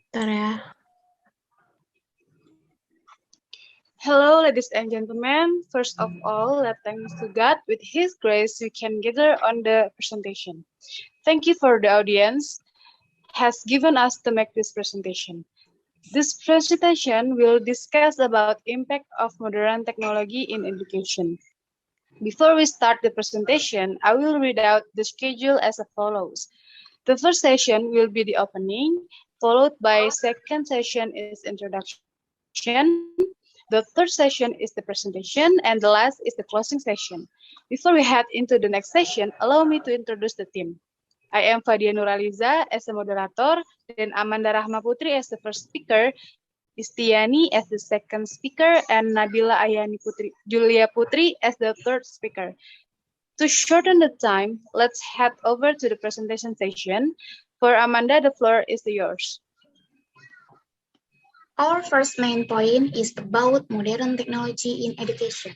Bentar ya. Hello, ladies and gentlemen. First of all, let thanks to God. With His grace, we can gather on the presentation. Thank you for the audience has given us to make this presentation. This presentation will discuss about impact of modern technology in education. Before we start the presentation, I will read out the schedule as follows. The first session will be the opening, followed by second session is introduction. The third session is the presentation, and the last is the closing session. Before we head into the next session, allow me to introduce the team. I am Fadia Nuraliza as a moderator, then Amanda Rahmaputri as the first speaker, Istiani as the second speaker, and Nabila Ayani Putri, Julia Putri as the third speaker. To shorten the time, let's head over to the presentation session. For Amanda, the floor is yours. Our first main point is about modern technology in education.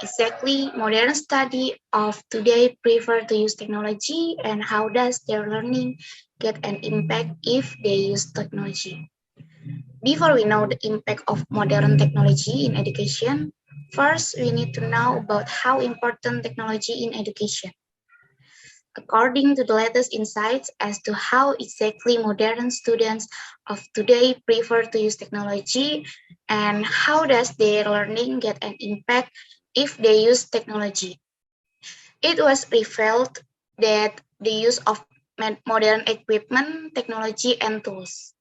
Exactly, modern study of today prefer to use technology and how does their learning get an impact if they use technology. Before we know the impact of modern technology in education, first we need to know about how important technology in education. According to the latest insights as to how exactly modern students of today prefer to use technology and how does their learning get an impact if they use technology. It was revealed that the use of modern equipment, technology, and tools.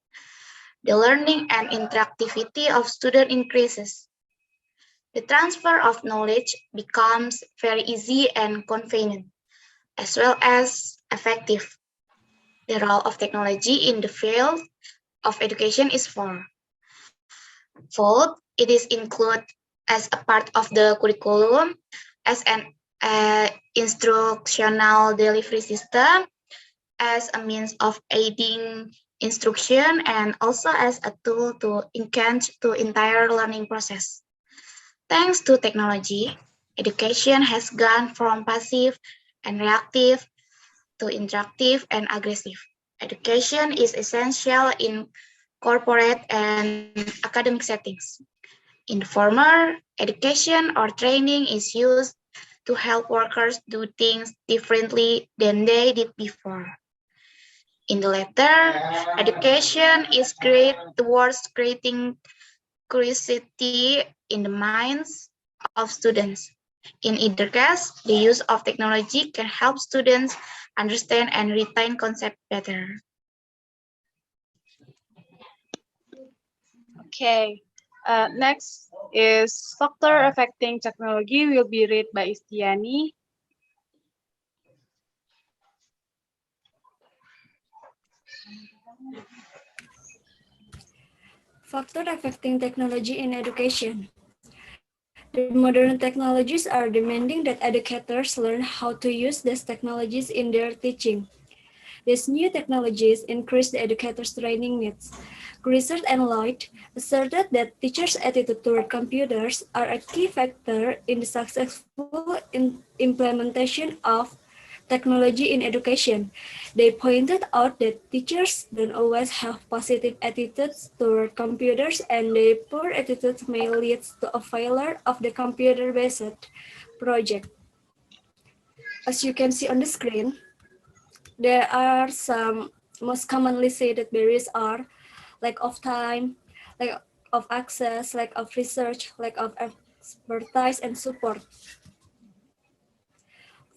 The learning and interactivity of students increases. The transfer of knowledge becomes very easy and convenient, as well as effective. The role of technology in the field of education is four. Fourth, it is included as a part of the curriculum, as an instructional delivery system, as a means of aiding instruction, and also as a tool to enhance the entire learning process. Thanks to technology, education has gone from passive and reactive to interactive and aggressive. Education is essential in corporate and academic settings. In the former, education or training is used to help workers do things differently than they did before. In the latter, education is geared towards creating curiosity in the minds of students. In either case, the use of technology can help students understand and retain concepts better. Okay. Next is factor affecting technology will be read by Istiani. Factor affecting technology in education. The modern technologies are demanding that educators learn how to use these technologies in their teaching. These new technologies increase the educators' training needs. Research and Lloyd asserted that teachers' attitude toward computers are a key factor in the successful implementation of technology in education. They pointed out that teachers don't always have positive attitudes toward computers, and their poor attitudes may lead to a failure of the computer-based project. As you can see on the screen, there are some most commonly cited barriers are lack of time, lack of access, lack of research, lack of expertise and support.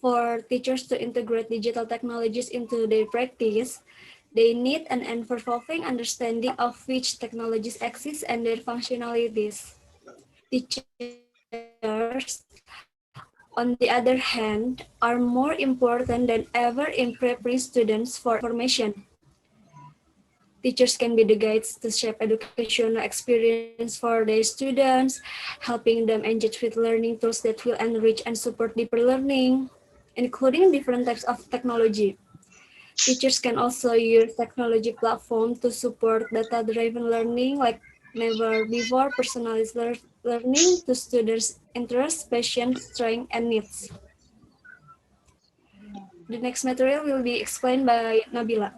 For teachers to integrate digital technologies into their practice, they need an evolving understanding of which technologies exist and their functionalities. Teachers, on the other hand, are more important than ever in preparing students for information. Teachers can be the guides to shape educational experience for their students, helping them engage with learning tools that will enrich and support deeper learning, including different types of technology. Teachers can also use technology platform to support data-driven learning like never before, personalized learning to students' interests, passions, strengths, and needs. The next material will be explained by Nabila.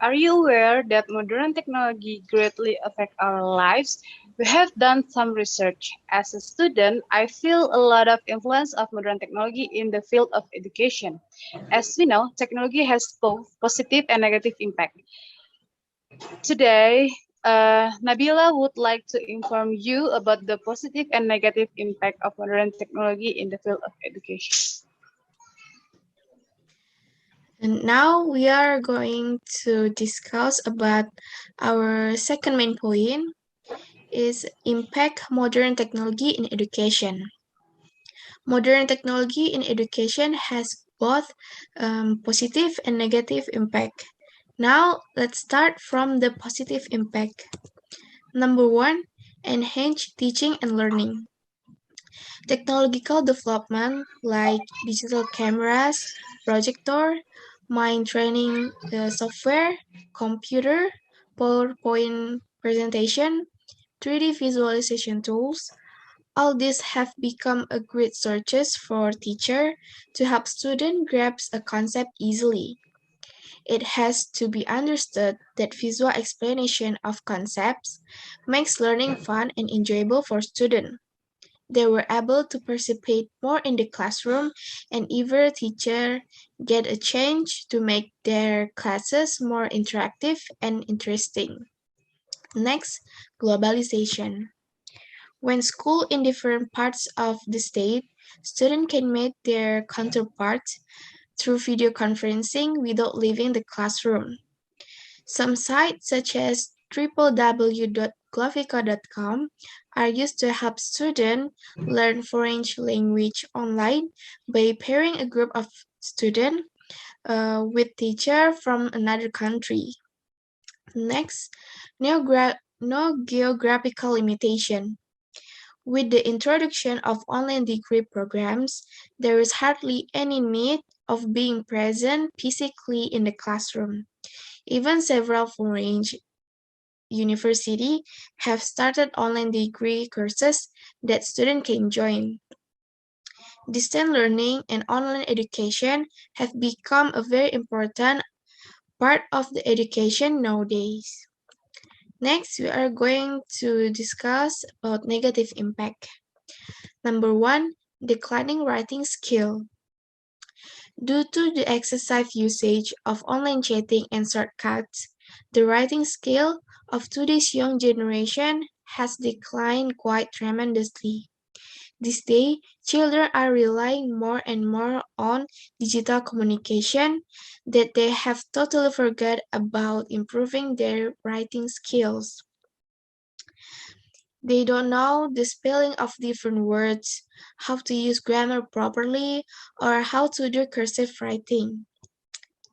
Are you aware that modern technology greatly affect our lives? We have done some research. As a student, I feel a lot of influence of modern technology in the field of education. As we know, technology has both positive and negative impact. Today, Nabila would like to inform you about the positive and negative impact of modern technology in the field of education. And now we are going to discuss about our second main point is impact modern technology in education. Modern technology in education has both positive and negative impact. Now let's start from the positive impact. Number one, enhance teaching and learning. Technological development like digital cameras, projector, mind training software, computer, PowerPoint presentation, 3D visualization tools, all these have become a great sources for teacher to help students grasp a concept easily. It has to be understood that visual explanation of concepts makes learning fun and enjoyable for students. They were able to participate more in the classroom and every teacher get a chance to make their classes more interactive and interesting. Next, globalization. When school in different parts of the state, students can meet their counterparts through video conferencing without leaving the classroom. Some sites such as www.glovica.com are used to help students learn foreign language online by pairing a group of students with teacher from another country. Next, no geographical limitation. With the introduction of online degree programs, there is hardly any need of being present physically in the classroom. Even several foreign universities have started online degree courses that students can join. Distance learning and online education have become a very important part of the education nowadays. Next, we are going to discuss about negative impact. Number one, declining writing skill. Due to the excessive usage of online chatting and shortcuts, the writing skill of today's young generation has declined quite tremendously. These days, children are relying more and more on digital communication that they have totally forgot about improving their writing skills. They don't know the spelling of different words, how to use grammar properly, or how to do cursive writing.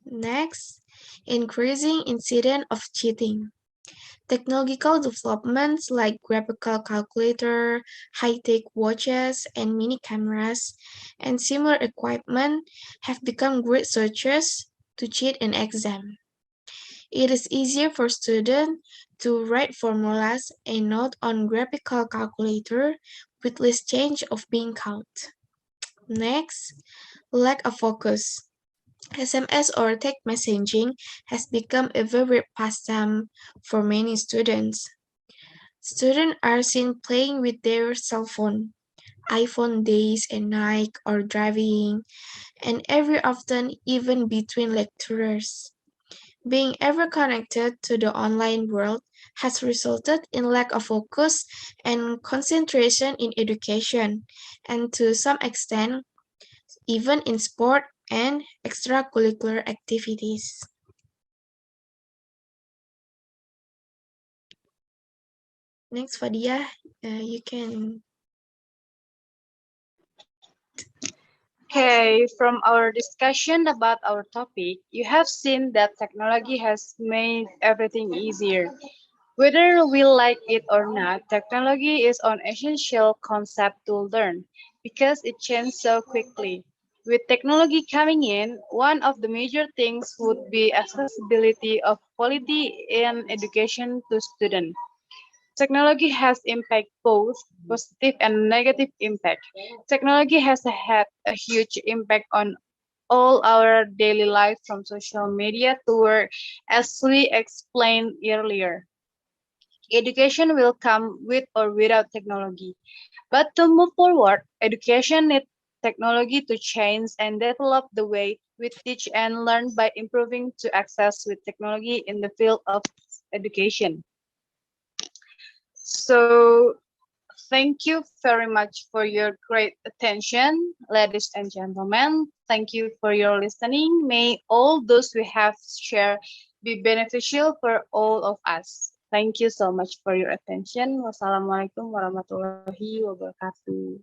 Next, increasing incident of cheating. Technological developments like graphical calculator, high-tech watches, and mini cameras, and similar equipment have become great sources to cheat an exam. It is easier for students to write formulas and note on graphical calculator with less chance of being caught. Next, lack of focus. SMS or text messaging has become a favorite pastime for many students. Students are seen playing with their cell phone, iPhone days and night or driving, and every often even between lecturers. Being ever connected to the online world has resulted in lack of focus and concentration in education, and to some extent, even in sport and extracurricular activities. Next, Fadia, you can. Okay, from our discussion about our topic, you have seen that technology has made everything easier. Whether we like it or not, technology is an essential concept to learn because it changes so quickly. With technology coming in, one of the major things would be accessibility of quality in education to students. Technology has impact both positive and negative impact. Technology has had a huge impact on all our daily life from social media to work, as we explained earlier. Education will come with or without technology. But to move forward, education needs technology to change and develop the way we teach and learn by improving to access with technology in the field of education. So thank you very much for your great attention, ladies and gentlemen. Thank you for your listening. May all those we have shared be beneficial for all of us. Thank you so much for your attention. Wassalamualaikum warahmatullahi wabarakatuh.